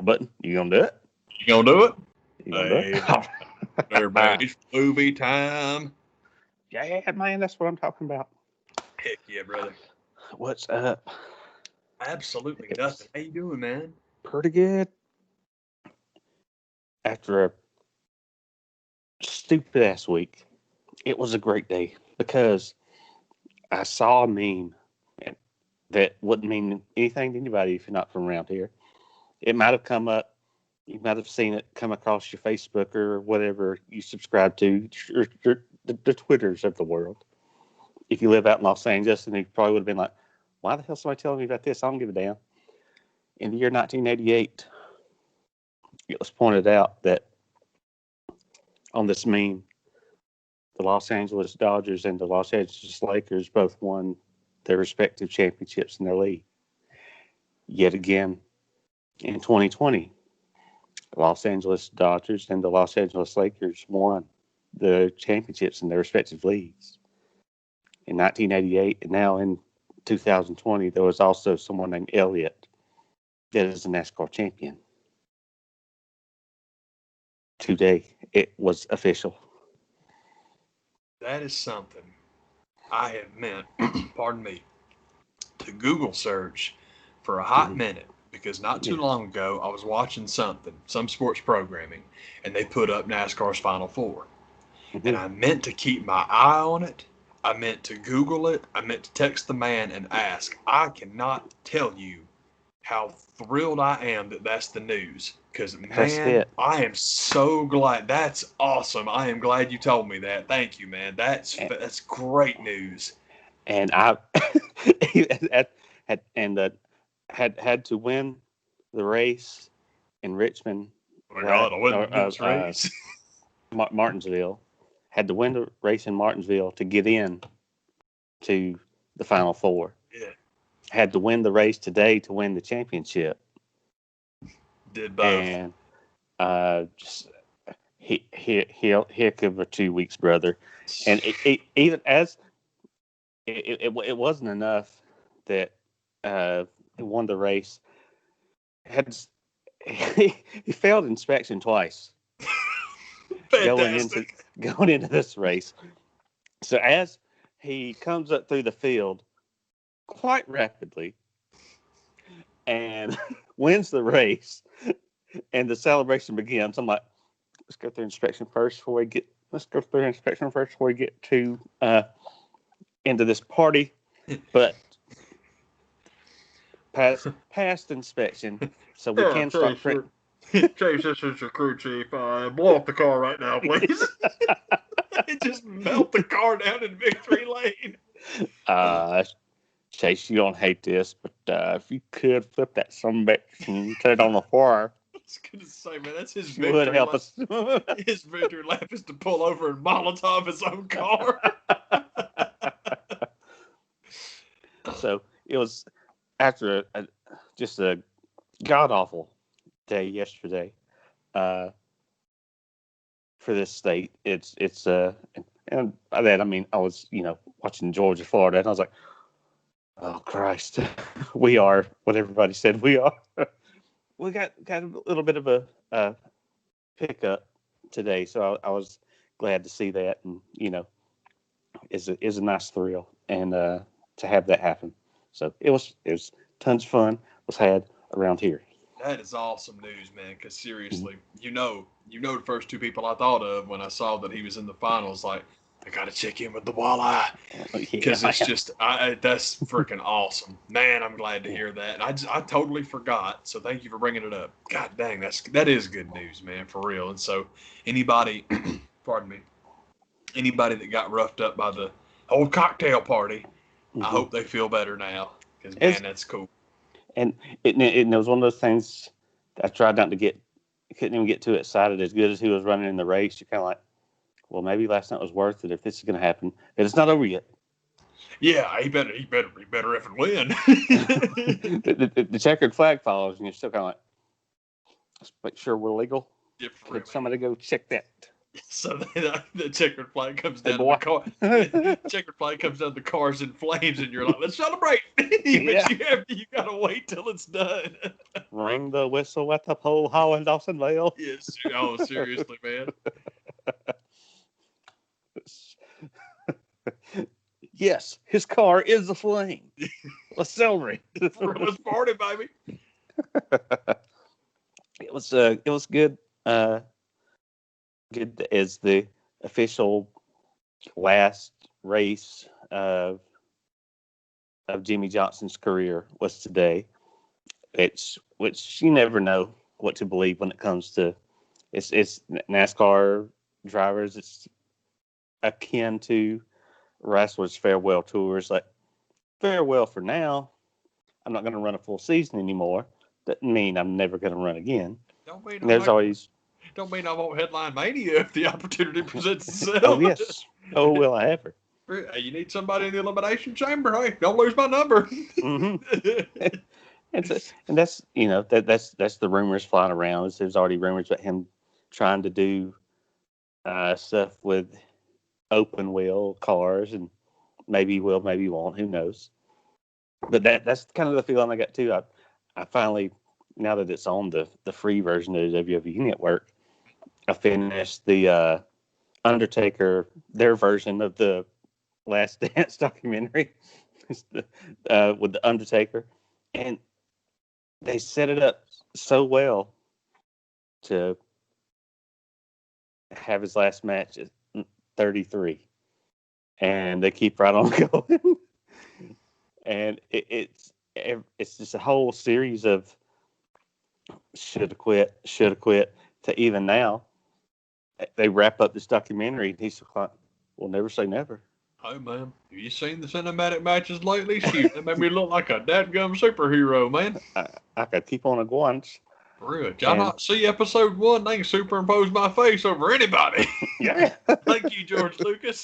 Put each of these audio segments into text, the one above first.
button. You gonna do it? You gonna do it? You gonna do it? Everybody's movie time. Yeah, man, that's what I'm talking about. Heck yeah, brother. What's up? Absolutely nothing. How you doing, man? Pretty good. After a stupid ass week, it was a great day because I saw a meme that wouldn't mean anything to anybody if you're not from around here. It might have come up. You might have seen it come across your Facebook or whatever you subscribe to, the Twitters of the world. If you live out in Los Angeles, and you probably would have been like, why the hell is somebody telling me about this? I don't give a damn. In the year 1988, it was pointed out that on this meme, the Los Angeles Dodgers and the Los Angeles Lakers both won their respective championships in their league. Yet again, in 2020, the Los Angeles Dodgers and the Los Angeles Lakers won the championships in their respective leagues. In 1988 and now in 2020, there was also someone named Elliott that is a NASCAR champion. Today, it was official. That is something I have meant, pardon me, to Google search for a hot minute because not too long ago I was watching some sports programming, and they put up NASCAR's Final Four. And I meant to keep my eye on it. I meant to Google it. I meant to text the man and ask. I cannot tell you how thrilled I am that that's the news. Because, man, I am so glad. That's awesome. I am glad you told me that. Thank you, man. That's great news. And I had to win the race in Richmond. Oh my God, I win this race. Martinsville. Had to win the race in Martinsville to get in to the Final Four. Yeah. Had to win the race today to win the championship. Did both. And just heck of a 2 weeks, brother. And even as it wasn't enough that he won the race. He failed inspection twice. going into this race. So as he comes up through the field quite rapidly and wins the race and the celebration begins, I'm like, let's go through inspection first before we get to into this party. But past inspection, so we can start printing. Chase, this is your crew chief. Blow up the car right now, please. Just melt the car down in victory lane. Chase, you don't hate this, but if you could flip that sumbitch and set it on the fire. I was going to say, man, that's his victory lap. Would help us. His victory lap is to pull over and Molotov his own car. So it was after just a god-awful day yesterday for this state. It's and by that I mean I was watching Georgia, Florida, and I was like, oh Christ, we are what everybody said we are. We got a little bit of a pickup today, so I was glad to see that, and is a nice thrill, and to have that happen. So it was tons of fun was had around here. That is awesome news, man. Because seriously, the first two people I thought of when I saw that he was in the finals. Like, I got to check in with the walleye because it's just that's freaking awesome, man. I'm glad to hear that. And I totally forgot. So thank you for bringing it up. God dang, that is good news, man, for real. And so anybody, pardon me, anybody that got roughed up by the whole cocktail party, I hope they feel better now. Because man, that's cool. And it was one of those things I tried not to couldn't even get too excited. As good as he was running in the race, you're kind of like, well, maybe last night was worth it if this is going to happen. But it's not over yet. Yeah, he better effing win. the checkered flag follows, and you're still kind of like, let's make sure we're legal. Yeah, Could somebody go check that? So the checkered flag comes Hey, down to boy. the car. Checkered flag comes down, the car's in flames, and you're like, "Let's celebrate!" Yeah. But you gotta wait till it's done. Ring the whistle at the pole, how in Dawsonville. Yes. Oh, seriously, man. Yes, his car is aflame. Let's celebrate. Let's party, baby. It was good. Good as the official last race of Jimmy Johnson's career was today. It's which you never know what to believe when it comes to it's NASCAR drivers. It's akin to wrestlers' farewell tours. Like farewell for now. I'm not going to run a full season anymore. Doesn't mean I'm never going to run again. Don't mean There's always. Don't mean I won't headline Mania if the opportunity presents itself. Oh yes. Oh, will I ever? Hey, you need somebody in the elimination chamber? Hey, don't lose my number. Mm-hmm. and that's that's the rumors flying around. There's already rumors about him trying to do stuff with open wheel cars, and maybe he will, maybe he won't. Who knows? But that's kind of the feeling I got too. I finally, now that it's on the free version of the WWE Network, I finished the Undertaker, their version of the Last Dance documentary with the Undertaker, and they set it up so well to have his last match at 33, and they keep right on going. And it's just a whole series of should have quit to even now. They wrap up this documentary, and he's like, "We'll never say never." Hey, man, have you seen the cinematic matches lately? Shoot, that made me look like a dadgum superhero, man. I could keep on going. For real. Did y'all not see episode 1? They can superimpose my face over anybody. Yeah. Thank you, George Lucas.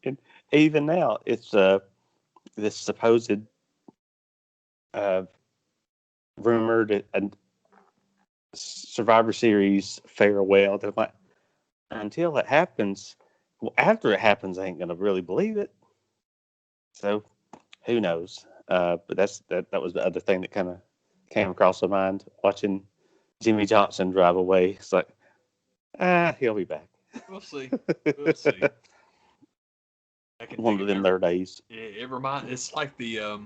And even now, it's this supposed rumored Survivor Series farewell. They're like, until it happens, well, after it happens, I ain't gonna really believe it. So, who knows? But that was the other thing that kind of came across my mind watching Jimmy Johnson drive away. It's like, he'll be back. We'll see. We'll see. One of them their days. It's like the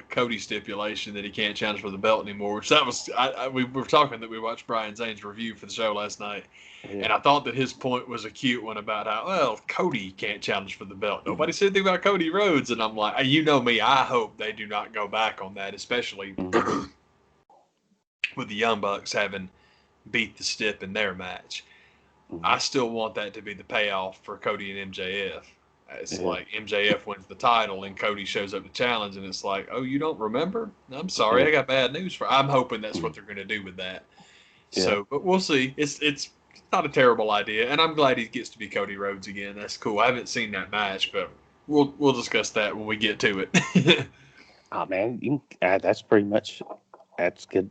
Cody stipulation that he can't challenge for the belt anymore. Which that was we were talking that we watched Brian Zane's review for the show last night, and I thought that his point was a cute one about how Cody can't challenge for the belt. Nobody said anything about Cody Rhodes, and I'm like, you know me, I hope they do not go back on that, especially with the Young Bucks having beat the Stiff in their match. I still want that to be the payoff for Cody and MJF. It's like MJF wins the title and Cody shows up to challenge, and it's like, oh, you don't remember? I'm sorry, I got bad news for. I'm hoping that's what they're going to do with that. Yeah. So, but we'll see. It's not a terrible idea, and I'm glad he gets to be Cody Rhodes again. That's cool. I haven't seen that match, but we'll discuss that when we get to it. Oh man, that's pretty much that's good.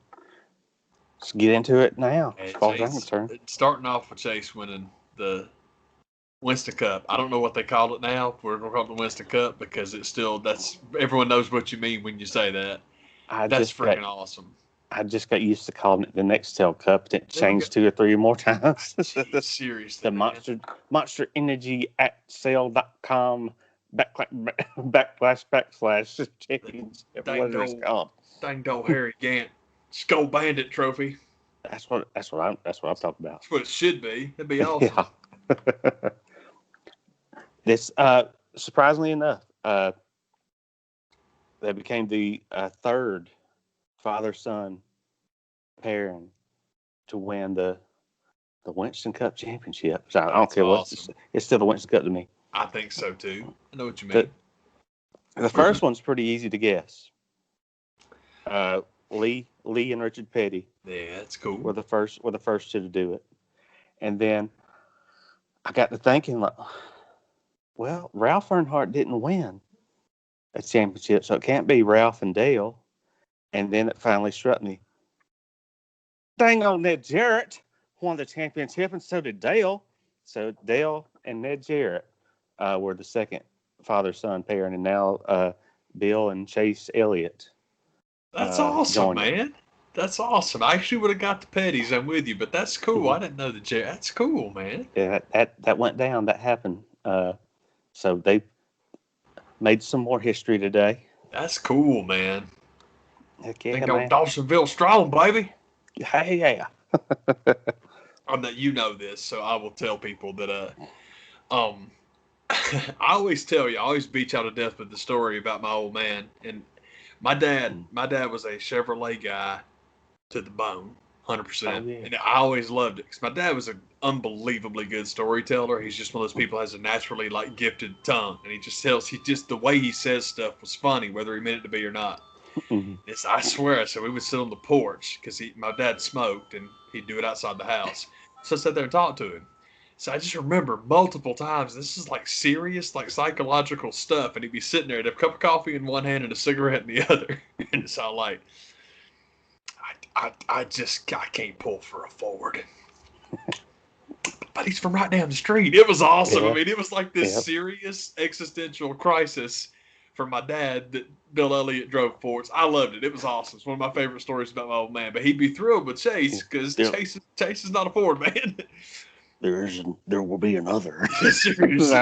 Let's get into it now. As far as I'm concerned, starting off with Chase winning the Winston Cup. I don't know what they call it now. We're going to call it the Winston Cup because it's still, everyone knows what you mean when you say that. That's freaking awesome. I just got used to calling it the Nextel Cup. It changed 2 or 3 more times. Seriously. The Monster Energy at sale.com // championship. Whatever it's called. Dang old Harry Gant Skull Bandit trophy. That's what I'm talking about. That's what it should be. That'd be awesome. Yeah. This surprisingly enough, they became the third father-son pairing to win the Winston Cup championship. So I don't care what it's still the Winston Cup to me. I think so too. I know what you mean. The first one's pretty easy to guess. Lee and Richard Petty. Yeah, that's cool. Were the first two to do it, and then I got to thinking, like, well, Ralph Earnhardt didn't win a championship, so it can't be Ralph and Dale. And then it finally struck me. Dang on that, Jarrett. won the championship, and so did Dale. So Dale and Ned Jarrett were the second father-son pairing, and now Bill and Chase Elliott That's awesome, joined it. man. That's awesome. I actually would have got the Petties. I'm with you, but that's cool. Mhm. I didn't know the J. That's cool, man. Yeah, that went down. That happened. So they made some more history today. That's cool, man. Heck They yeah, go man. Dawsonville strong, baby. Hey, yeah. I'm not, you know this, so I will tell people that um I always tell you, I always beat y'all to death with the story about my old man. And my dad was a Chevrolet guy to the bone, Oh 100%. yeah. And I always loved it because my dad was an unbelievably good storyteller. He's just one of those people who has a naturally like gifted tongue, and he just the way he says stuff was funny, whether he meant it to be or not. Mhm. I swear, so we would sit on the porch because my dad smoked and he'd do it outside the house. So I sat there and talked to him. So I just remember multiple times, this is like serious, like psychological stuff. And he'd be sitting there with a cup of coffee in one hand and a cigarette in the other. And it's all like, I can't pull for a Ford. But he's from right down the street. It was awesome. Yeah. I mean, it was like this Yep. serious existential crisis for my dad that Bill Elliott drove Fords. I loved it. It was awesome. It's one of my favorite stories about my old man. But he'd be thrilled with Chase because There, Chase is not a Ford man. there will be another. Seriously.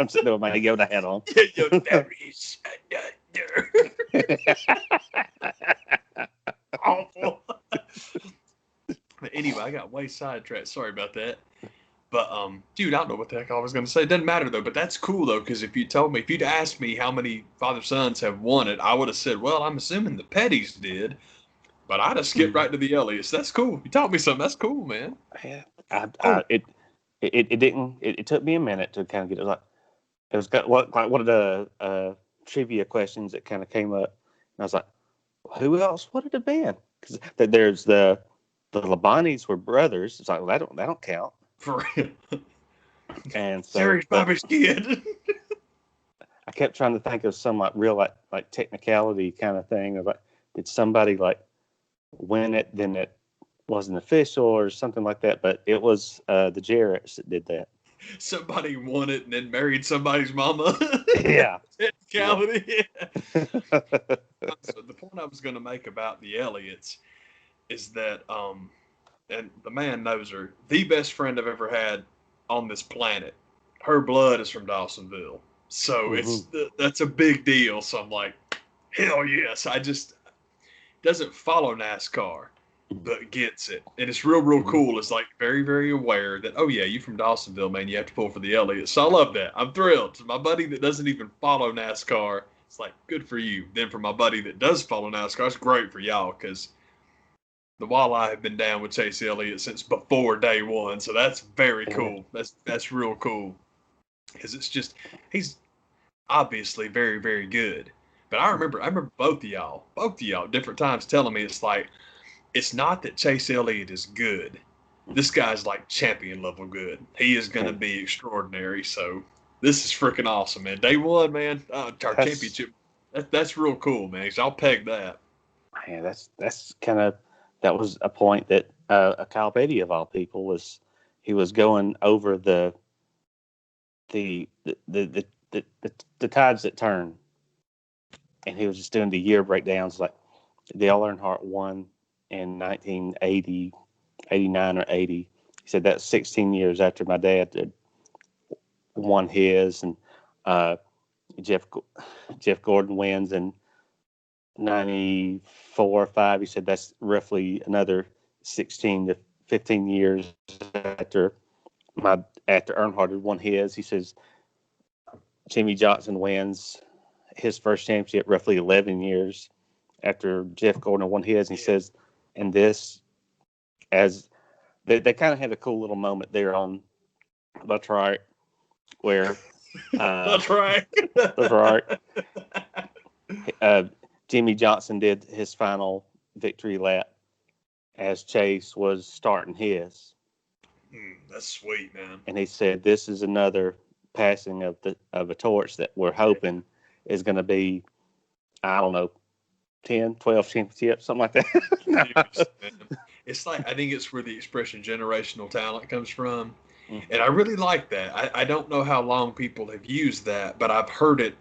I'm sitting there with my Yoda hat on. There is another. Awful. But anyway, I got way sidetracked. Sorry about that. But dude, I don't know what the heck I was gonna say. It doesn't matter though. But that's cool though, because if you'd asked me how many father sons have won it, I would have said, well, I'm assuming the Petties did. But I'd have skipped right to the Elliots. That's cool. You taught me something. That's cool, man. Yeah. Oh, It didn't. It took me a minute to kind of get it. It was got like one of the trivia questions that kind of came up, and I was like, who else would it have been? Because there's the Labanis were brothers. It's like, well, that don't count. for real. And so, Serious but Bobby's kid. I kept trying to think of some like real like technicality kind of thing of like, did somebody like win it, then it wasn't official or something like that? But it was the Jarretts that did that. Somebody won it and then married somebody's mama. Yeah. Technicality. Yeah. So the point I was going to make about the Elliots is that, and the man knows her, the best friend I've ever had on this planet. Her blood is from Dawsonville, so that's a big deal. So I'm like, hell yes. I just doesn't follow NASCAR, but gets it, and it's real cool. It's like very, very aware that, oh yeah, you from Dawsonville, man, you have to pull for the Elliots. So I love that. I'm thrilled. So my buddy that doesn't even follow NASCAR, it's like, good for you. Then for my buddy that does follow NASCAR, it's great for y'all because the Walleye have been down with Chase Elliott since before day one. So that's very cool. That's real cool because it's just he's obviously very, very good. But I remember both of y'all, different times telling me it's not that Chase Elliott is good. This guy's like champion level good. He is going to be extraordinary. So this is freaking awesome, man. Day one, man. Our championship. That's real cool, man. Cause I'll peg that. Man, that's kind of that was a point that Kyle Petty of all people he was going over the tides that turn, and he was just doing the year breakdowns like Dale Earnhardt won in 1980, 89 or 80. He said that's 16 years after my dad had won his, and Jeff Gordon wins in 94 or 5. He said that's roughly another 16 to 15 years after Earnhardt had won his. He says Jimmy Johnson wins his first championship roughly 11 years after Jeff Gordon won his. And he says, and this, as they kind of had a cool little moment there on That's Right, where That's right. That's Right. Jimmy Johnson did his final victory lap as Chase was starting his. That's sweet, man. And he said, this is another passing of a torch that we're hoping is going to be, I don't know, 10, 12 championships, something like that. It's like, I think it's where the expression generational talent comes from. Mm-hmm. And I really like that. I don't know how long people have used that, but I've heard it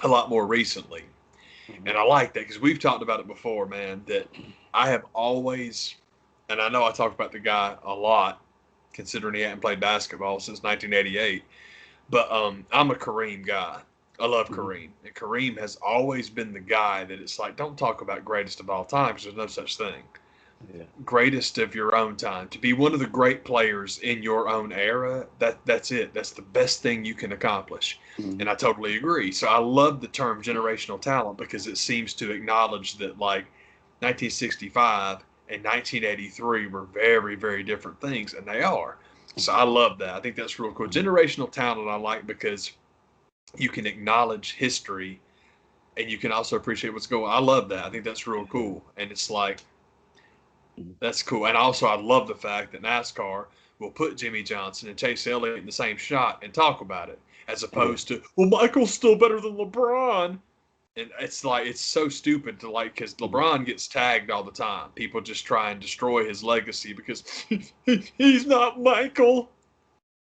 a lot more recently. Mm-hmm. And I like that because we've talked about it before, man, that I have always, and I know I talk about the guy a lot, considering he hadn't played basketball since 1988, but I'm a Kareem guy. I love Mm-hmm. Kareem. And Kareem has always been the guy that it's like, don't talk about greatest of all time because there's no such thing. Yeah. Greatest of your own time. To be one of the great players in your own era, that's it. That's the best thing you can accomplish. Mm-hmm. And I totally agree. So I love the term generational talent because it seems to acknowledge that like 1965 and 1983 were very, very different things, and they are. So I love that. I think that's real cool. Generational talent I like because you can acknowledge history and you can also appreciate what's going on. I love that. I think that's real cool. And it's like, Mm-hmm. that's cool. And also, I love the fact that NASCAR will put Jimmy Johnson and Chase Elliott in the same shot and talk about it, as Yeah. opposed to, well, Michael's still better than LeBron. And it's like, it's so stupid to like, because Mm-hmm. LeBron gets tagged all the time. People just try and destroy his legacy because he's not Michael.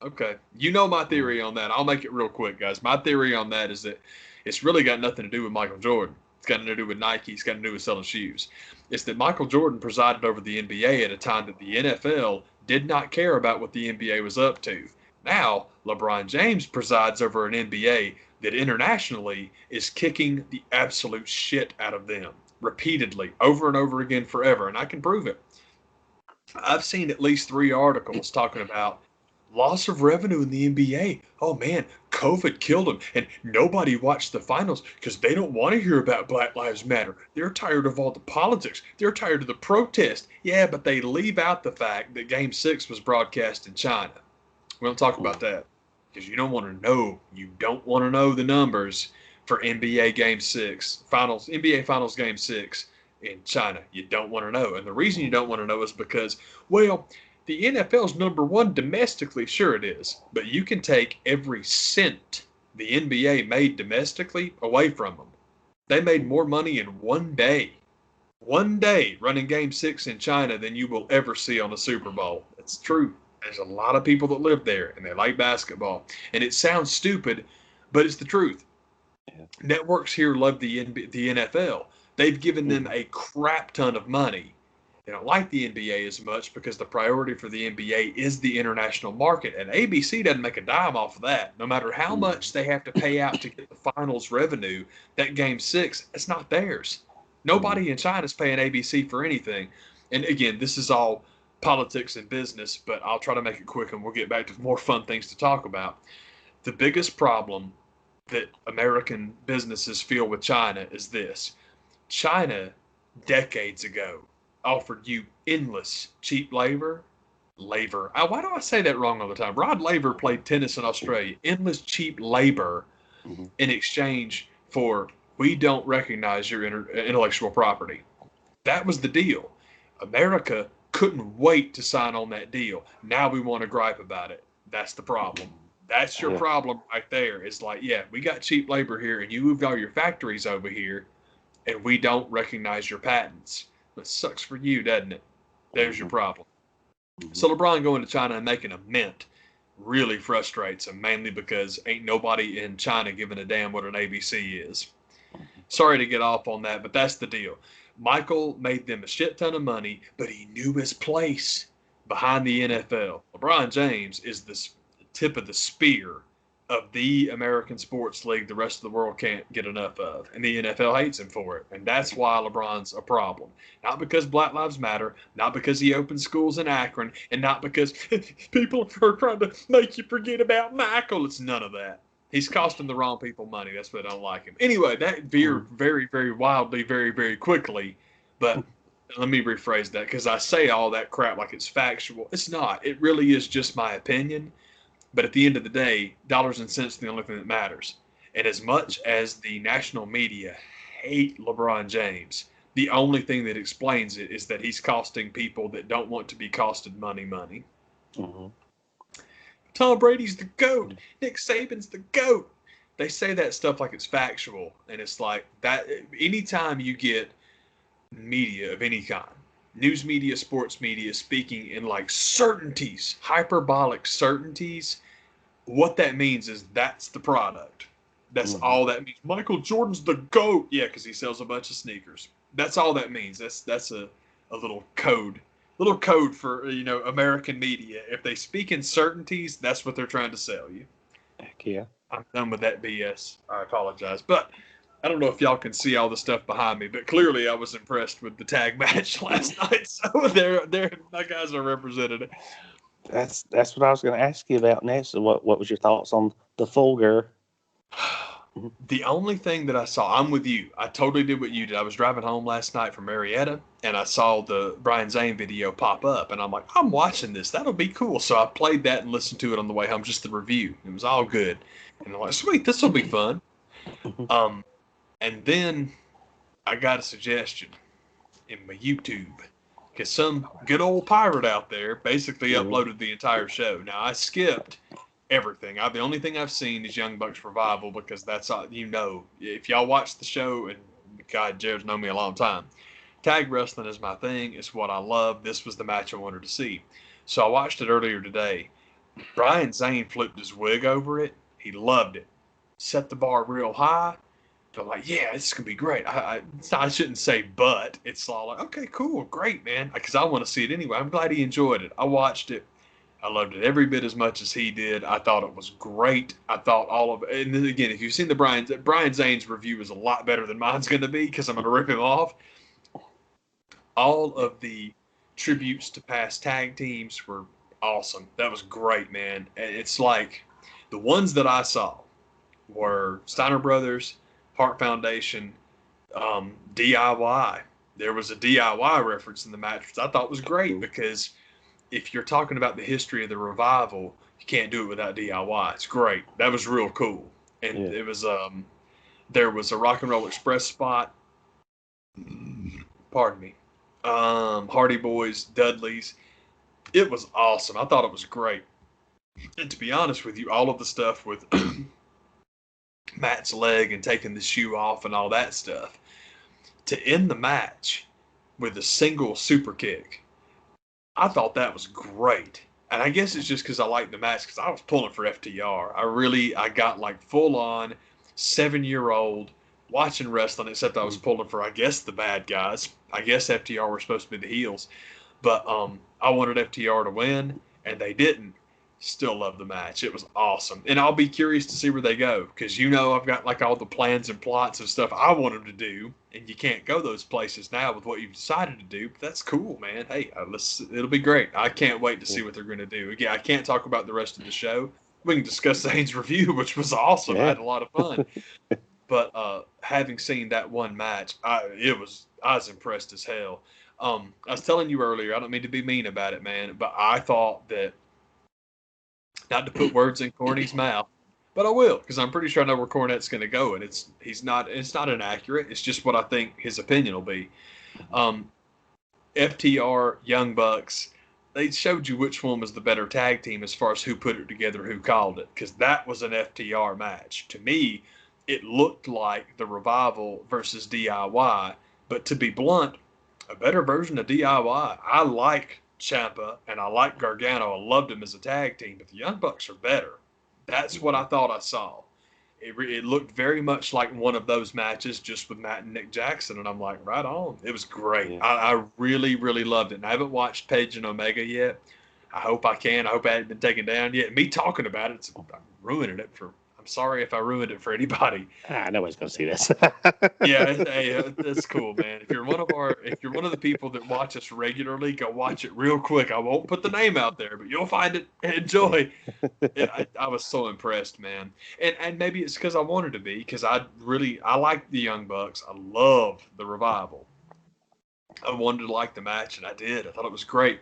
Okay. You know my theory on that. I'll make it real quick, guys. My theory on that is that it's really got nothing to do with Michael Jordan. It's got nothing to do with Nike. It's got to do with selling shoes. It's that Michael Jordan presided over the NBA at a time that the NFL did not care about what the NBA was up to. Now, LeBron James presides over an NBA that internationally is kicking the absolute shit out of them repeatedly, over and over again, forever. And I can prove it. I've seen at least 3 articles talking about loss of revenue in the NBA. Oh man, COVID killed them, and nobody watched the finals because they don't want to hear about Black Lives Matter. They're tired of all the politics. They're tired of the protest. Yeah, but they leave out the fact that Game 6 was broadcast in China. We don't talk about that because you don't want to know. You don't want to know the numbers for NBA Game 6 Finals, NBA Finals Game 6 in China. You don't want to know. And the reason you don't want to know is because, well, the NFL's number one domestically, sure it is, but you can take every cent the NBA made domestically away from them. They made more money in one day running Game 6 in China than you will ever see on a Super Bowl. It's true. There's a lot of people that live there and they like basketball. And it sounds stupid, but it's the truth. Yeah. Networks here love the NFL. They've given them Mm-hmm. a crap ton of money. They don't like the NBA as much because the priority for the NBA is the international market. And ABC doesn't make a dime off of that. No matter how Mm-hmm. much they have to pay out to get the finals revenue, that Game 6, it's not theirs. Nobody in China is paying ABC for anything. And again, this is all politics and business, but I'll try to make it quick and we'll get back to more fun things to talk about. The biggest problem that American businesses feel with China is this. China, decades ago, offered you endless cheap labor. Why do I say that wrong all the time? Rod Laver played tennis in Australia. Endless cheap labor Mm-hmm. in exchange for we don't recognize your intellectual property. That was the deal. America couldn't wait to sign on that deal. Now we want to gripe about it. That's the problem. That's your Yeah. problem right there. It's like, yeah, we got cheap labor here and you moved all your factories over here and we don't recognize your patents. It sucks for you, doesn't it? There's your Mm-hmm. problem. Mm-hmm. So LeBron going to China and making a mint really frustrates him, mainly because ain't nobody in China giving a damn what an ABC is. Sorry to get off on that, but that's the deal. Michael made them a shit ton of money, but he knew his place behind the NFL. LeBron James is the tip of the spear of the American sports league the rest of the world can't get enough of. And the NFL hates him for it. And that's why LeBron's a problem. Not because Black Lives Matter, not because he opened schools in Akron, and not because people are trying to make you forget about Michael. It's none of that. He's costing the wrong people money. That's why I don't like him. Anyway, that veered very, very wildly, very, very quickly. But let me rephrase that because I say all that crap like it's factual. It's not. It really is just my opinion. But at the end of the day, dollars and cents are the only thing that matters. And as much as the national media hate LeBron James, the only thing that explains it is that he's costing people that don't want to be costed money. Mm-hmm. Tom Brady's the GOAT. Nick Saban's the GOAT. They say that stuff like it's factual. And it's like that anytime you get media of any kind, news media, sports media speaking in like certainties, hyperbolic certainties, what that means is that's the product. That's Mm-hmm. all that means. Michael Jordan's the GOAT. Yeah, because he sells a bunch of sneakers. That's all that means. That's a little code. Little code for American media. If they speak in certainties, that's what they're trying to sell you. Heck yeah. I'm done with that BS. I apologize. But I don't know if y'all can see all the stuff behind me, but clearly I was impressed with the tag match last night. So my guys are represented. That's what I was going to ask you about next. What was your thoughts on the Fulgur? The only thing that I saw, I'm with you. I totally did what you did. I was driving home last night from Marietta, and I saw the Brian Zane video pop up, and I'm like, I'm watching this. That'll be cool. So I played that and listened to it on the way home, just the review. It was all good, and I'm like, sweet, this will be fun. Um, and then I got a suggestion in my YouTube because some good old pirate out there basically uploaded the entire show. Now I skipped everything. The only thing I've seen is Young Bucks Revival because that's all if y'all watch the show, and God, Jared's known me a long time. Tag wrestling is my thing. It's what I love. This was the match I wanted to see. So I watched it earlier today. Brian Zane flipped his wig over it. He loved it. Set the bar real high. So I'm like, yeah, this is going to be great. I shouldn't say but. It's all like, okay, cool, great, man. Because I want to see it anyway. I'm glad he enjoyed it. I watched it. I loved it every bit as much as he did. I thought it was great. I thought all of it. And then again, if you've seen the Brian Zane's review is a lot better than mine's going to be because I'm going to rip him off. All of the tributes to past tag teams were awesome. That was great, man. It's like the ones that I saw were Steiner Brothers, Hart Foundation, DIY. There was a DIY reference in the match, which I thought was great because if you're talking about the history of the revival, you can't do it without DIY. It's great. That was real cool. And it was there was a Rock and Roll Express spot. Pardon me. Hardy Boys, Dudleys. It was awesome. I thought it was great. And to be honest with you, all of the stuff with Matt's leg and taking the shoe off and all that stuff, to end the match with a single super kick, I thought that was great. And I guess it's just because I liked the match because I was pulling for FTR. I got like full on 7-year-old watching wrestling, except I was pulling for, I guess, the bad guys. I guess FTR were supposed to be the heels. But I wanted FTR to win, and they didn't. Still love the match. It was awesome. And I'll be curious to see where they go because I've got like all the plans and plots and stuff I want them to do, and you can't go those places now with what you've decided to do. But that's cool, man. Hey, it'll be great. I can't wait to see what they're going to do. Again, I can't talk about the rest of the show. We can discuss Zane's review, which was awesome. I had a lot of fun. But having seen that one match, I was impressed as hell. I was telling you earlier, I don't mean to be mean about it, man, but I thought that, not to put words in Corny's mouth, but I will, because I'm pretty sure I know where Cornette's going to go, and it's not inaccurate. It's just what I think his opinion will be. FTR, Young Bucks, they showed you which one was the better tag team as far as who put it together, who called it, because that was an FTR match. To me, it looked like the Revival versus DIY, but to be blunt, a better version of DIY. I like Ciampa and I like Gargano. I loved him as a tag team, but the Young Bucks are better. That's what I thought I saw. It looked very much like one of those matches just with Matt and Nick Jackson, and I'm like, right on. It was great. Yeah. I really, really loved it. And I haven't watched Page and Omega yet. I hope I can. I hope I haven't been taken down yet. Me talking about it, I'm ruining it for. I'm sorry if I ruined it for anybody. Nobody's gonna see this. Yeah, that's cool, man. If you're one of the people that watch us regularly, go watch it real quick. I won't put the name out there, but you'll find it. Enjoy. I was so impressed, man. And maybe it's because I wanted to be, because I like the Young Bucks. I love the Revival. I wanted to like the match, and I did. I thought it was great.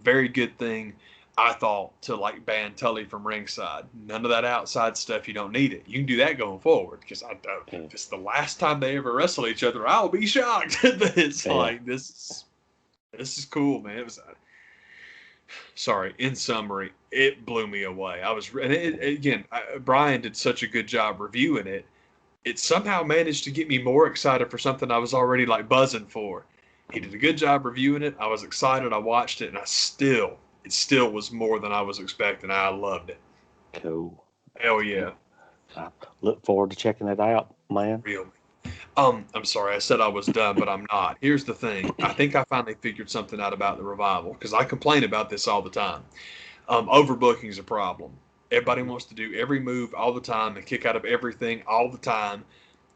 Very good thing, I thought, to like ban Tully from ringside. None of that outside stuff. You don't need it. You can do that going forward, because if it's the last time they ever wrestle each other, I'll be shocked. But it's like this is cool, man. It was. Sorry. In summary, it blew me away. Brian did such a good job reviewing it. It somehow managed to get me more excited for something I was already like buzzing for. He did a good job reviewing it. I was excited. I watched it, and it still was more than I was expecting. I loved it. Cool. Hell yeah. I look forward to checking it out, man. Really. I'm sorry, I said I was done, but I'm not. Here's the thing. I think I finally figured something out about the Revival, because I complain about this all the time. Overbooking is a problem. Everybody wants to do every move all the time and kick out of everything all the time.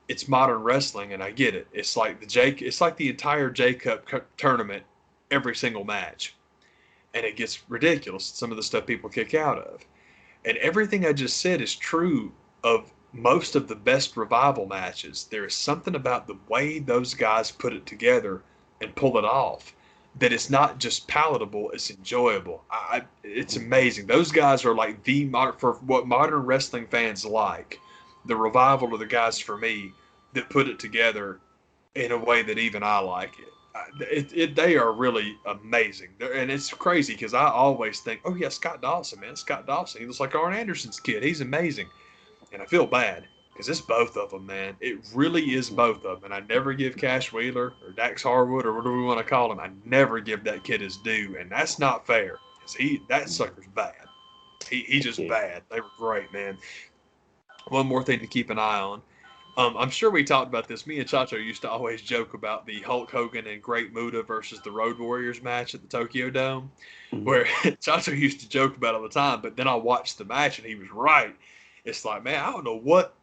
It's modern wrestling, and I get it. It's like the entire J Cup tournament, every single match, and it gets ridiculous. Some of the stuff people kick out of, and everything I just said is true of most of the best Revival matches. There is something about the way those guys put it together and pull it off that it's not just palatable, it's enjoyable. It's amazing. Those guys are like for what modern wrestling fans like. The Revival are the guys for me that put it together in a way that even I like it. They are really amazing. And it's crazy because I always think, oh yeah, Scott Dawson, man. Scott Dawson. He looks like Arn Anderson's kid. He's amazing. And I feel bad because it's both of them, man. It really is both of them. And I never give Cash Wheeler or Dax Harwood or whatever we want to call him, I never give that kid his due. And that's not fair because that sucker's bad. He's just bad. They were great, man. One more thing to keep an eye on. I'm sure we talked about this. Me and Chacho used to always joke about the Hulk Hogan and Great Muta versus the Road Warriors match at the Tokyo Dome, where Chacho used to joke about it all the time. But then I watched the match and he was right. It's like, man, I don't know what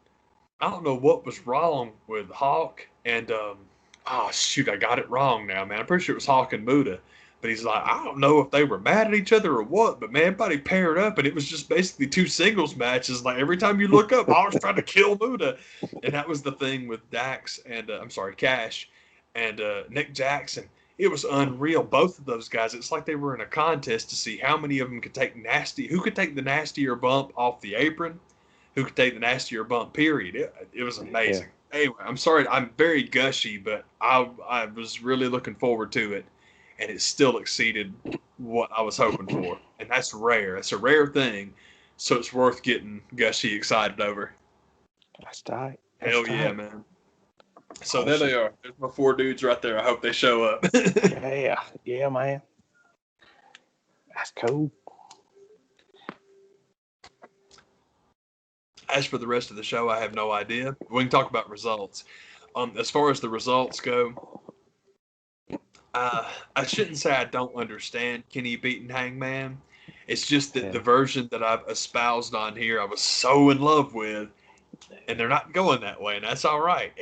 was wrong with Hawk and oh shoot, I got it wrong now, man. I'm pretty sure it was Hawk and Muta. But he's like, I don't know if they were mad at each other or what, but man, everybody paired up, and it was just basically two singles matches. Like every time you look up, I was trying to kill Muta, and that was the thing with Dax and Cash and Nick Jackson. It was unreal. Both of those guys, it's like they were in a contest to see how many of them could take who could take the nastier bump off the apron, who could take the nastier bump. Period. It was amazing. Yeah. Anyway, I'm sorry, I'm very gushy, but I was really looking forward to it. And it still exceeded what I was hoping for. And that's rare. That's a rare thing. So it's worth getting gushy excited over. That's tight. Hell yeah, man. So awesome. There they are. There's my 4 dudes right there. I hope they show up. Yeah, man. That's cool. As for the rest of the show, I have no idea. We can talk about results. As far as the results go, I shouldn't say I don't understand Kenny beating Hangman. It's just that the version that I've espoused on here, I was so in love with, and they're not going that way, and that's all right.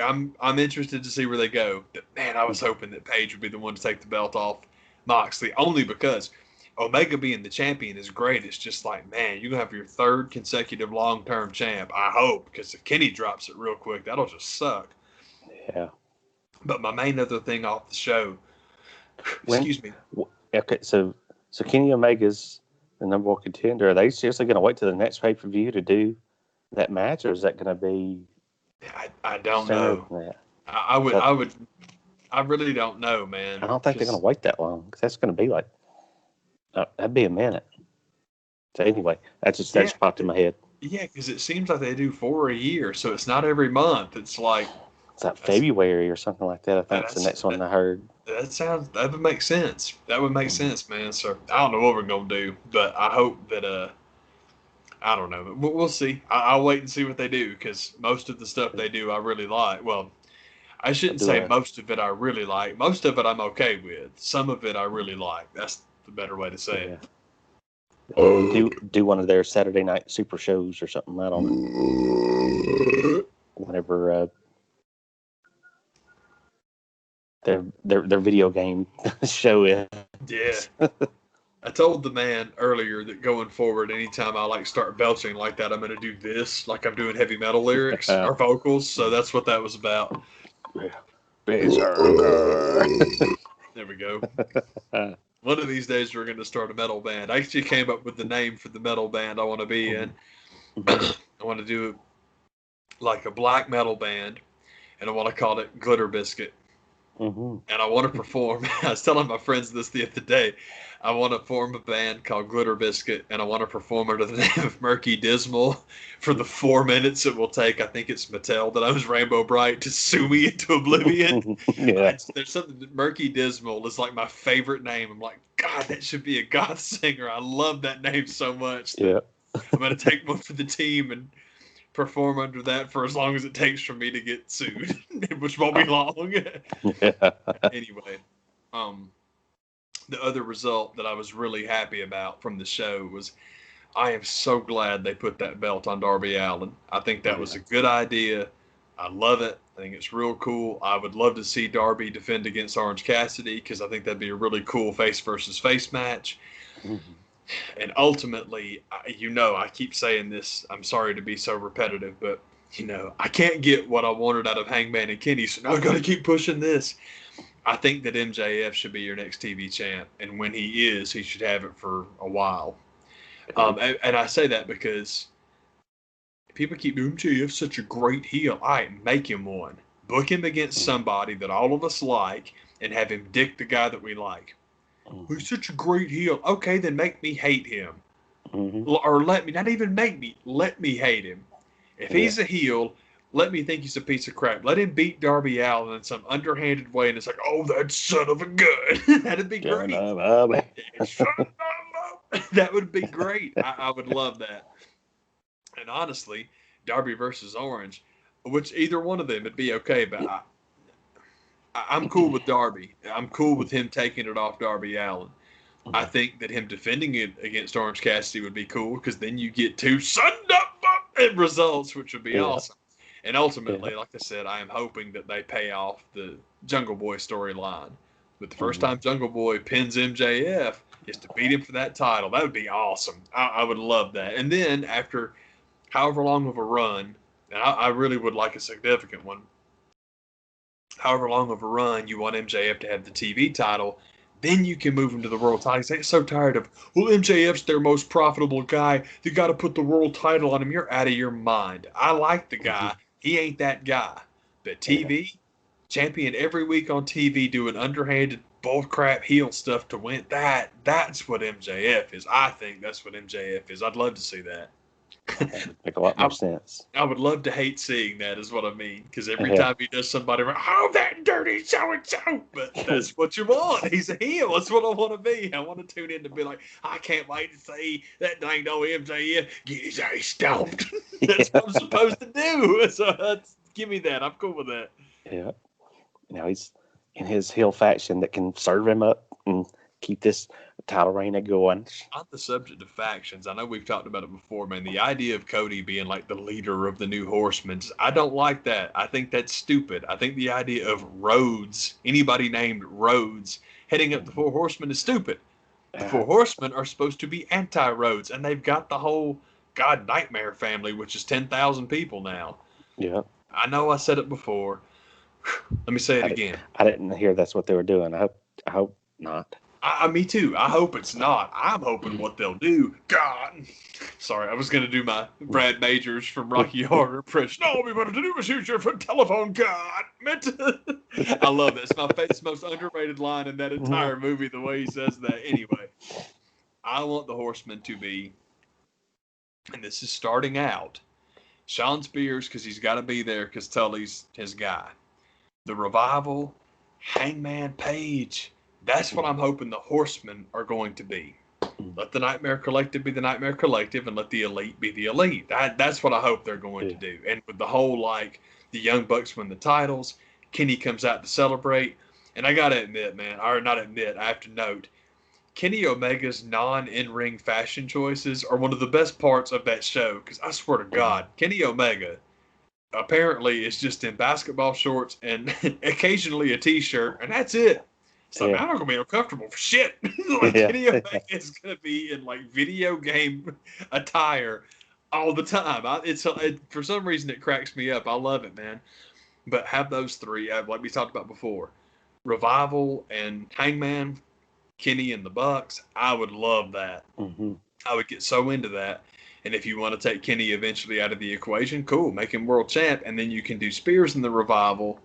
I'm interested to see where they go. But man, I was hoping that Paige would be the one to take the belt off Moxley, only because Omega being the champion is great. It's just like, man, you're going to have your 3rd consecutive long-term champ, I hope, because if Kenny drops it real quick, that'll just suck. Yeah. But my main other thing off the show, excuse me. Okay, so Kenny Omega's the number 1 contender. Are they seriously going to wait till the next pay-per-view to do that match, or is that going to be? I don't know. I really don't know, man. I don't think they're going to wait that long because that's going to be like that'd be a minute. So anyway, that just popped in my head. Yeah, because it seems like they do 4 a year, so it's not every month. It's like. It's like February or something like that. I think it's the next one I heard. That would make sense. That would make sense, man. So I don't know what we're gonna do, but I hope that I don't know. We'll see. I'll wait and see what they do because most of the stuff they do I really like. Well, I shouldn't say most of it I really like. Most of it I'm okay with. Some of it I really like. That's the better way to say it. Do one of their Saturday night super shows or something. I don't know. Whenever. Their video game show is. Yeah. I told the man earlier that going forward, anytime I start belching like that, I'm going to do this, like I'm doing heavy metal lyrics or vocals. So that's what that was about. Yeah. There we go. One of these days we're going to start a metal band. I actually came up with the name for the metal band I want to be in. I want to do like a black metal band, and I want to call it Glitter Biscuit. Mm-hmm. and I want to perform. I was telling my friends this the other day. I want to form a band called Glitter Biscuit, and I want to perform under the name of Murky Dismal for the 4 minutes it will take. I think it's Mattel that owns Rainbow Bright to sue me into oblivion. Yeah. There's something that Murky Dismal is like my favorite name. I'm like, God, that should be a goth singer. I love that name so much that Yeah. I'm going to take one for the team and perform under that for as long as it takes for me to get sued, which won't be long. Yeah. Anyway, um, the other result that I was really happy about from the show was I am so glad they put that belt on Darby Allin. I think that was a good idea. I love it. I think it's real cool. I would love to see Darby defend against Orange Cassidy because I think that'd be a really cool face versus face match. Mm-hmm. And ultimately, I keep saying this. I'm sorry to be so repetitive, but I can't get what I wanted out of Hangman and Kenny, so now I got to keep pushing this. I think that MJF should be your next TV champ, and when he is, he should have it for a while. And I say that because people keep MJF's such a great heel. All right, make him one. Book him against somebody that all of us like, and have him dick the guy that we like. He's such a great heel. Okay, then make me hate him. Mm-hmm. Or let me, not even make me, let me hate him. If he's a heel, let me think he's a piece of crap. Let him beat Darby Allin in some underhanded way, and it's like, oh, that son of a gun. That'd be great. That would be great. I would love that. And honestly, Darby versus Orange, which either one of them would be okay, but I'm cool with Darby. I'm cool with him taking it off Darby Allin. I think that him defending it against Orange Cassidy would be cool because then you get two sunned up results, which would be awesome. And ultimately, like I said, I am hoping that they pay off the Jungle Boy storyline. But the first time Jungle Boy pins MJF is to beat him for that title. That would be awesome. I would love that. And then after however long of a run, and I really would like a significant one, however long of a run you want MJF to have the TV title, then you can move him to the world title. They get so tired of, well, MJF's their most profitable guy. You got to put the world title on him. You're out of your mind. I like the guy. He ain't that guy. But TV, champion every week on TV doing underhanded bullcrap heel stuff to win. That's what MJF is. I think that's what MJF is. I'd love to see that. That would make a lot more sense. I would love to hate seeing that, is what I mean. Because every time he does somebody, oh, that dirty so-and-so. But that's what you want. He's a heel. That's what I want to be. I want to tune in to be like, I can't wait to see that dang old MJF get his ass stomped. That's what I'm supposed to do. So give me that. I'm cool with that. Yeah. He's in his heel faction that can serve him up and keep this title reign going. On the subject of factions, I know we've talked about it before, man. The idea of Cody being like the leader of the New Horsemen, I don't like that. I think that's stupid. I think the idea of Rhodes, anybody named Rhodes, heading up the Four Horsemen is stupid. The Four Horsemen are supposed to be anti-Rhodes, and they've got the whole Nightmare family, which is 10,000 people now. Yeah. I know I said it before. Let me say it again. I didn't hear that's what they were doing. I hope not. Me too. I hope it's not. I'm hoping what they'll do. God. Sorry, I was going to do my Brad Majors from Rocky Horror impression. All we wanted to do was use your telephone. God. I love that. It's my most underrated line in that entire movie, the way he says that. Anyway, I want the Horsemen to be, and this is starting out, Sean Spears, because he's got to be there because Tully's his guy. The Revival, Hangman Page. That's what I'm hoping the Horsemen are going to be. Let the Nightmare Collective be the Nightmare Collective and let the Elite be the Elite. That's what I hope they're going to do. And with the whole, the Young Bucks win the titles, Kenny comes out to celebrate. And I got to admit, man, or not admit, I have to note, Kenny Omega's non-in-ring fashion choices are one of the best parts of that show. Because I swear to God, Kenny Omega apparently is just in basketball shorts and occasionally a T-shirt, and that's it. So I'm not going to be uncomfortable for shit. Kenny Omega is going to be in video game attire all the time. For some reason it cracks me up. I love it, man. But have those three, like we talked about before, Revival and Hangman, Kenny and the Bucks. I would love that. Mm-hmm. I would get so into that. And if you want to take Kenny eventually out of the equation, cool, make him world champ, and then you can do Spears in the Revival.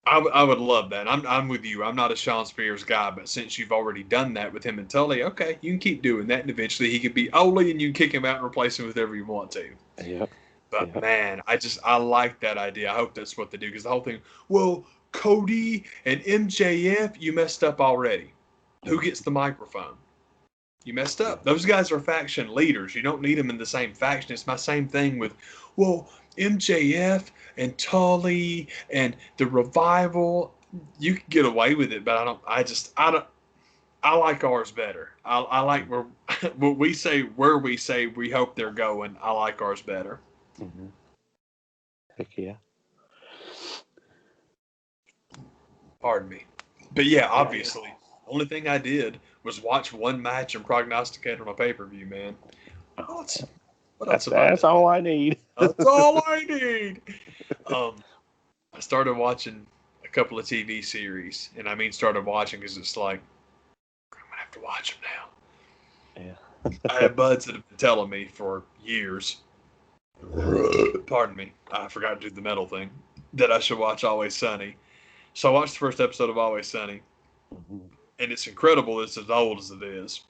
I would love that. I'm with you. I'm not a Sean Spears guy, but since you've already done that with him and Tully, okay, you can keep doing that, and eventually he could be Ole, and you can kick him out and replace him with whatever you want to. Yep. But Yep. man, I like that idea. I hope that's what they do because the whole thing. Well, Cody and MJF, you messed up already. Who gets the microphone? You messed up. Those guys are faction leaders. You don't need them in the same faction. It's my same thing with, well, MJF and Tully and the Revival. You can get away with it, but I don't. I don't. I like ours better. I like where what we say, where we say we hope they're going. I like ours better. Mm-hmm. Heck yeah. Pardon me. But yeah, obviously, the only thing I did was watch one match and prognosticate on a pay per view, man. What else have I That's done? all I need. That's all I need. I started watching a couple of TV series, and I mean started watching because it's like I'm gonna have to watch them now. Yeah. I have buds that have been telling me for years. Pardon me, I forgot to do the metal thing. That I should watch Always Sunny. So I watched the first episode of Always Sunny, Mm-hmm. and it's incredible. It's as old as it is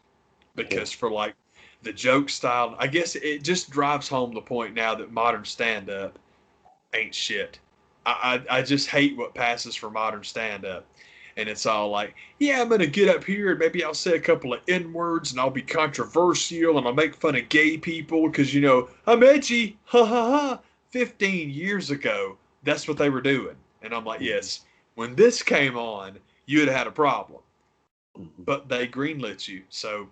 because for like the joke style, I guess it just drives home the point now that modern stand up ain't shit. I just hate what passes for modern stand up. And it's all like, yeah, I'm going to get up here and maybe I'll say a couple of N words and I'll be controversial and I'll make fun of gay people because, you know, I'm edgy. Ha ha ha. 15 years ago, that's what they were doing. And I'm like, yes, when this came on, you'd have had a problem. Mm-hmm. But they greenlit you. So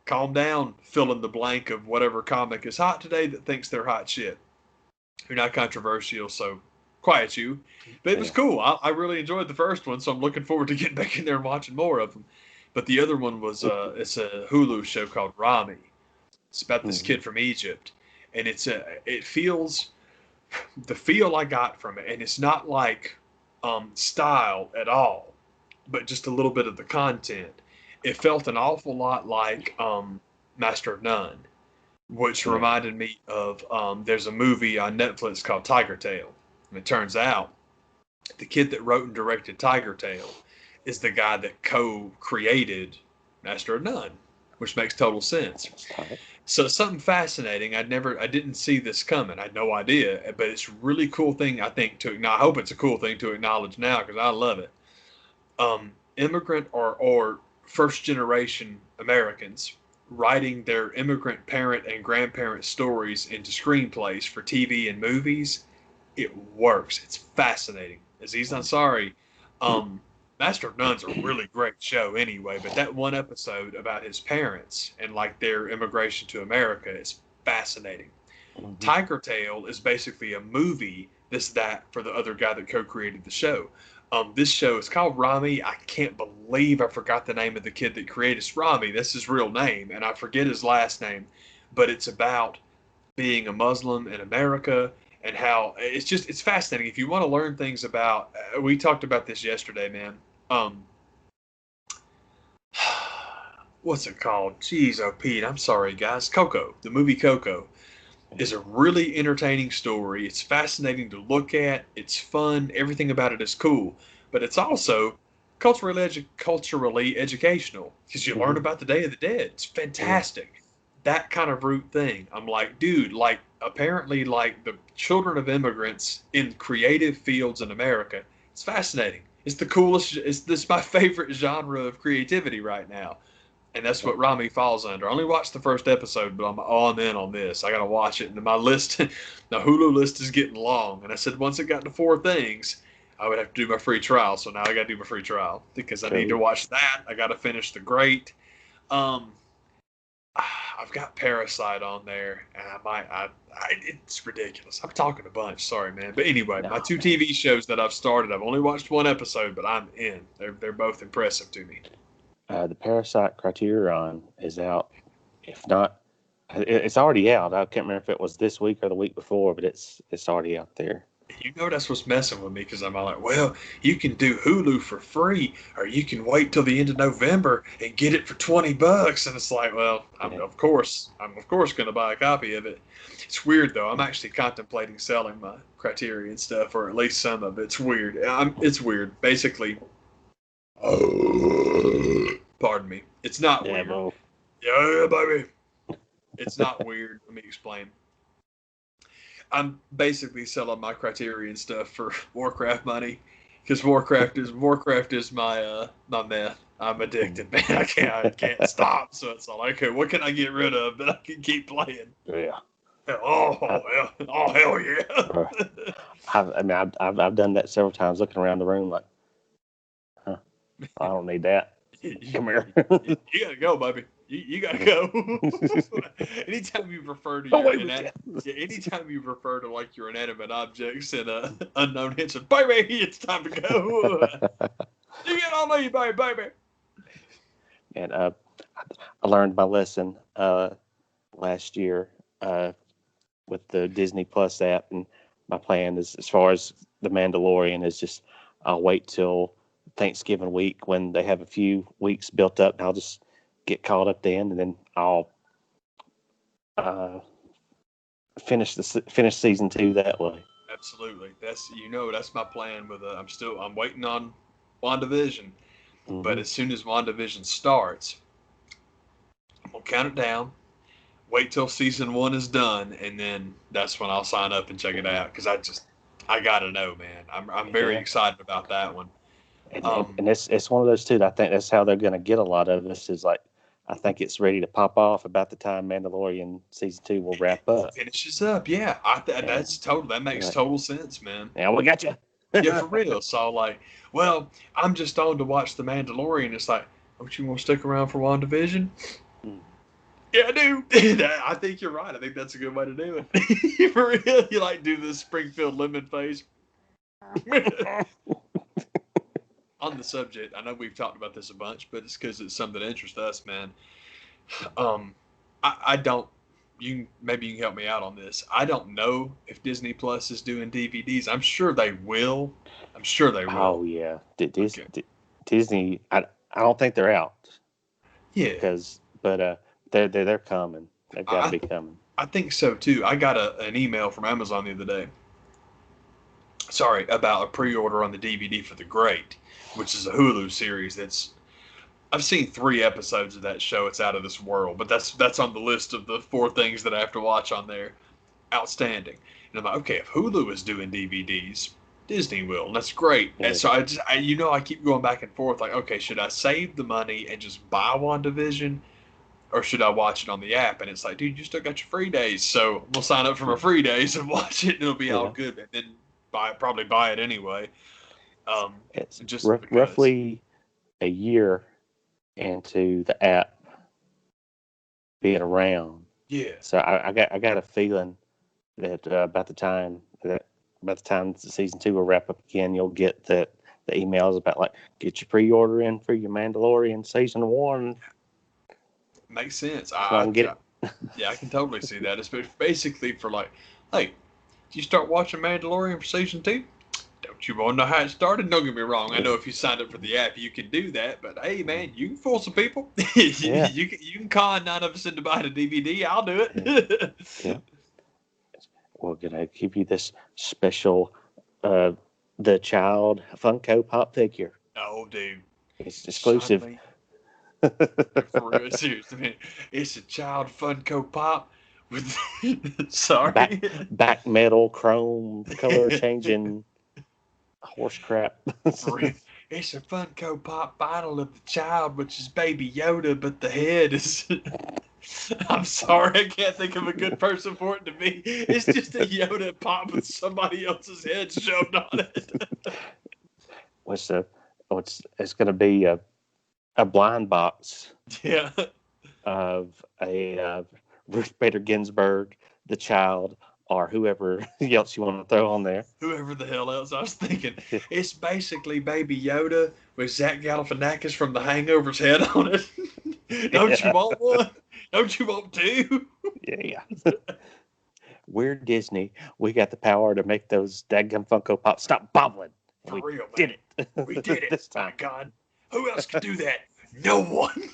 calm down, fill in the blank of whatever comic is hot today that thinks they're hot shit. You're not controversial, so quiet you. But it was cool. I really enjoyed the first one, so I'm looking forward to getting back in there and watching more of them. But the other one was it's a Hulu show called Ramy. It's about this kid from Egypt, and it feels the feel I got from it, and it's not like style at all, but just a little bit of the content. It felt an awful lot like Master of None, which reminded me of there's a movie on Netflix called Tiger Tail. And it turns out the kid that wrote and directed Tiger Tail is the guy that co-created Master of None, which makes total sense. So something fascinating. I didn't see this coming. I had no idea, but it's a really cool thing. I think I hope it's a cool thing to acknowledge now because I love it. Immigrant or first generation Americans writing their immigrant parent and grandparent stories into screenplays for TV and movies, it works. It's fascinating. Aziz Ansari, Master of None's a really great show anyway, but that one episode about his parents and like their immigration to America is fascinating. Mm-hmm. Tiger Tail is basically a movie that for the other guy that co-created the show. This show is called Ramy. I can't believe I forgot the name of the kid that created it. It's Ramy. That's his real name, and I forget his last name. But it's about being a Muslim in America and how it's fascinating. If you want to learn things about, we talked about this yesterday, man. What's it called? Jeez, oh Pete, I'm sorry, guys. Coco, the movie Coco, is a really entertaining story. It's fascinating to look at. It's fun. Everything about it is cool. But it's also culturally educational because you learn about the Day of the Dead. It's fantastic. That kind of root thing. I'm like, dude, like apparently like the children of immigrants in creative fields in America, it's fascinating. It's the coolest. This my favorite genre of creativity right now. And that's what Ramy falls under. I only watched the first episode, but I'm in on this. I got to watch it. And my list, the Hulu list is getting long. And I said once it got to 4 things, I would have to do my free trial. So now I got to do my free trial because I need to watch that. I got to finish The Great. I've got Parasite on there, and it's ridiculous. I'm talking a bunch. Sorry, man. But anyway, my 2 TV shows that I've started, I've only watched 1 episode, but I'm in. They're both impressive to me. The Parasite Criterion is out. If not, it's already out. I can't remember if it was this week or the week before, but it's already out there. You know that's what's messing with me because I'm all like, well, you can do Hulu for free, or you can wait till the end of November and get it for $20. And it's like, well, I'm Yeah. of course going to buy a copy of it. It's weird though. I'm actually contemplating selling my Criterion stuff, or at least some of it. It's weird. It's weird. Basically, pardon me. It's not Yeah, weird. bro. Yeah, baby. It's not weird. Let me explain. I'm basically selling my Criterion stuff for Warcraft money because Warcraft is my meth. I'm addicted, man. I can't stop. So it's like, okay, what can I get rid of that I can keep playing? Yeah. Oh yeah, oh hell Bro. yeah. I've done that several times, looking around the room like, huh, I don't need that. Come here. You gotta go, baby. You gotta go. Anytime you refer to Away your with anytime you refer to like your inanimate objects in a unknown hits, baby, it's time to go. You get on me, baby. And I learned my lesson last year with the Disney Plus app, and my plan is, as far as the Mandalorian, is just I'll wait till Thanksgiving week when they have a few weeks built up, and I'll just get caught up then, and then I'll uh, finish season 2 that way. Absolutely. That's my plan with I'm waiting on WandaVision. But Mm-hmm. as soon as WandaVision starts, I'm gonna count it down, wait till season 1 is done, and then that's when I'll sign up and check it out because I gotta know, man. I'm very Yeah. excited about that one. And it's one of those too. That I think that's how they're going to get a lot of us. Is like, I think it's ready to pop off about the time Mandalorian season 2 will wrap up. Finishes up, yeah. And That makes like, total sense, man. yeah, we got you. Yeah, for real. So like, well, I'm just on to watch The Mandalorian. It's like, don't you want to stick around for WandaVision? Yeah, I do. I think you're right. I think that's a good way to do it. For real, you like do the Springfield lemon face. On the subject, I know we've talked about this a bunch, but it's because it's something that interests us, man. Um, I don't. Maybe you can help me out on this. I don't know if Disney Plus is doing DVDs. I'm sure they will. I'm sure they will. Oh yeah, Okay. Disney. I don't think they're out Yeah, but they're coming. They've got to I be coming. I think so too. I got an email from Amazon the other day. Sorry, about a pre-order on the DVD for The Great, which is a Hulu series that's I've seen 3 episodes of that show. It's out of this world, but that's on the list of the 4 things that I have to watch on there. Outstanding. And I'm like, okay, if Hulu is doing DVDs, Disney will, and that's great. And Yeah, so I keep going back and forth. Like, okay, should I save the money and just buy WandaVision, or should I watch it on the app? And it's like, dude, you still got your free days, so we'll sign up for my free days and watch it, and it'll be all yeah. good. And then probably buy it anyway. It's Just because. roughly a year into the app being around. Yeah. So I got a feeling that about the time season 2 will wrap up again, you'll get the emails about like, get your pre-order in for your Mandalorian season 1 Makes sense. so I can get it. Yeah, I can totally see that. It's basically for like, hey, did you start watching Mandalorian for season 2? Don't you want to know how it started? Don't get me wrong. I know if you signed up for the app, you can do that. But hey, man, you can fool some people. Yeah. you can con 9 of us into buying a DVD. I'll do it. Yeah. We're gonna give you this special, the child Funko Pop figure. Oh, dude, It's exclusive. For real, seriously, man. It's a child Funko Pop with sorry back metal chrome color changing horse crap. For real. It's a Funko Pop vinyl of the child, which is Baby Yoda, but the head is. I'm sorry, I can't think of a good person for it to be. It's just a Yoda pop with somebody else's head shoved on it. It's going to be a blind box. Yeah. Of a Ruth Bader Ginsburg, the child, or whoever else you want to throw on there. Whoever the hell else I was thinking. It's basically Baby Yoda with Zach Galifianakis from The Hangover's head on it. Don't you want one? Don't you want 2? Yeah. we're Disney. We got the power to make those daggum Funko Pops stop bobbling. For real, man. Did it. We did it. This time. My God. Who else could do that? No one.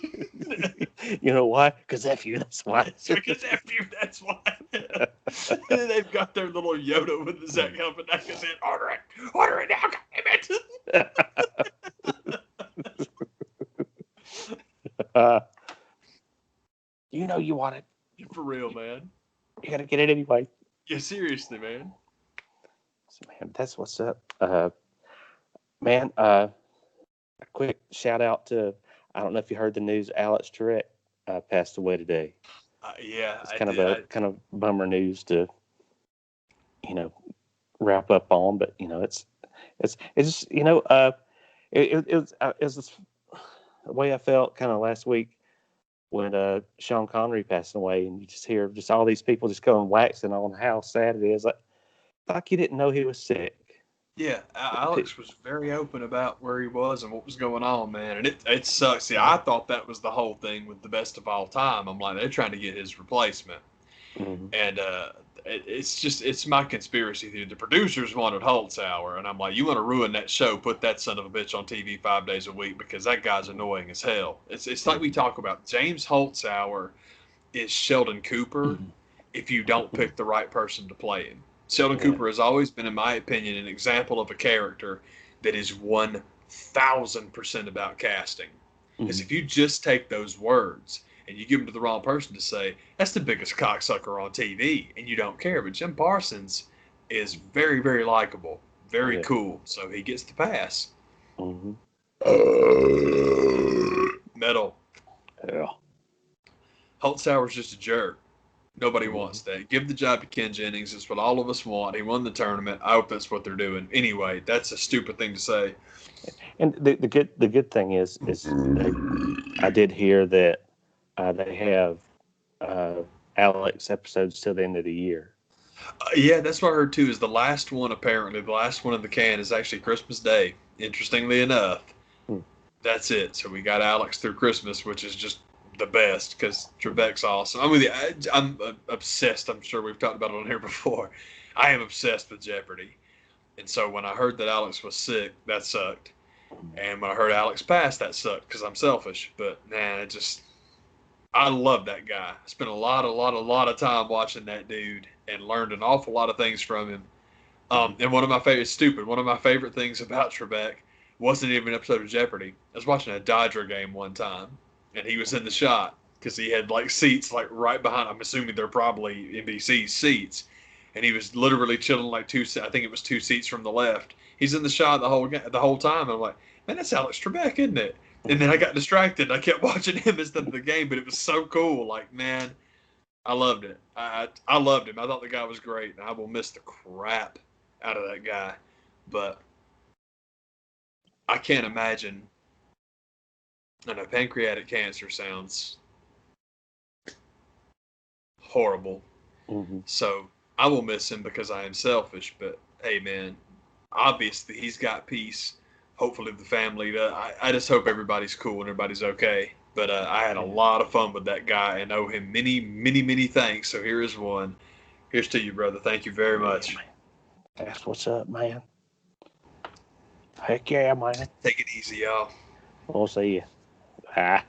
You know why? Because F you, that's why. It's because F you, that's why. And they've got their little Yoda with the Zach Galifianakis in. Order it now, goddammit. You know you want it. For real, man. You got to get it anyway. Yeah, seriously, man. So, man, that's what's up. Man, a quick shout out to, I don't know if you heard the news, Alex Trebek passed away today. Yeah, it's kind of bummer news to, wrap up on, but it's just, it was the way I felt kind of last week when Sean Connery passed away, and you just hear just all these people just going waxing on how sad it is. Like you didn't know he was sick. Yeah, Alex was very open about where he was and what was going on, man. And it sucks. See, I thought that was the whole thing with the best of all time. I'm like, they're trying to get his replacement. Mm-hmm. And it's my conspiracy theory. The producers wanted Holtzhauer, and I'm like, you want to ruin that show, put that son of a bitch on TV 5 days a week, because that guy's annoying as hell. It's like we talk about. James Holtzhauer is Sheldon Cooper if you don't pick the right person to play him. Sheldon Cooper has always been, in my opinion, an example of a character that is 1,000% about casting. Because if you just take those words and you give them to the wrong person to say, that's the biggest cocksucker on TV, and you don't care. But Jim Parsons is very, very likable, very cool, so he gets the pass. Metal. Yeah. Holtzhauer's just a jerk. Nobody wants that. Give the job to Ken Jennings. It's what all of us want. He won the tournament. I hope that's what they're doing. Anyway, that's a stupid thing to say. And the good thing is I did hear that they have Alex episodes till the end of the year. Yeah, that's what I heard too. Is the last one, apparently the last one in the can is actually Christmas Day. Interestingly enough, that's it. So we got Alex through Christmas, which is just the best, because Trebek's awesome. I'm with you. I'm obsessed. I'm sure we've talked about it on here before. I am obsessed with Jeopardy. And so when I heard that Alex was sick, that sucked. And when I heard Alex pass, that sucked, because I'm selfish. But man, I love that guy. I spent a lot of time watching that dude and learned an awful lot of things from him. And one of my favorite things about Trebek wasn't even an episode of Jeopardy. I was watching a Dodger game one time, and he was in the shot because he had seats right behind. I'm assuming they're probably NBC's seats, and he was literally chilling I think it was 2 seats from the left. He's in the shot the whole time. And I'm like, man, that's Alex Trebek, isn't it? And then I got distracted. I kept watching him instead of the game, but it was so cool. Like, man, I loved it. I loved him. I thought the guy was great, and I will miss the crap out of that guy. But I can't imagine. I know pancreatic cancer sounds horrible. So I will miss him because I am selfish. But hey, man, obviously he's got peace. Hopefully the family. I just hope everybody's cool and everybody's okay. But I had a lot of fun with that guy and owe him many, many, many thanks. So here is one. Here's to you, brother. Thank you very much. That's what's up, man. Heck yeah, man. Take it easy, y'all. We'll see you. Bye.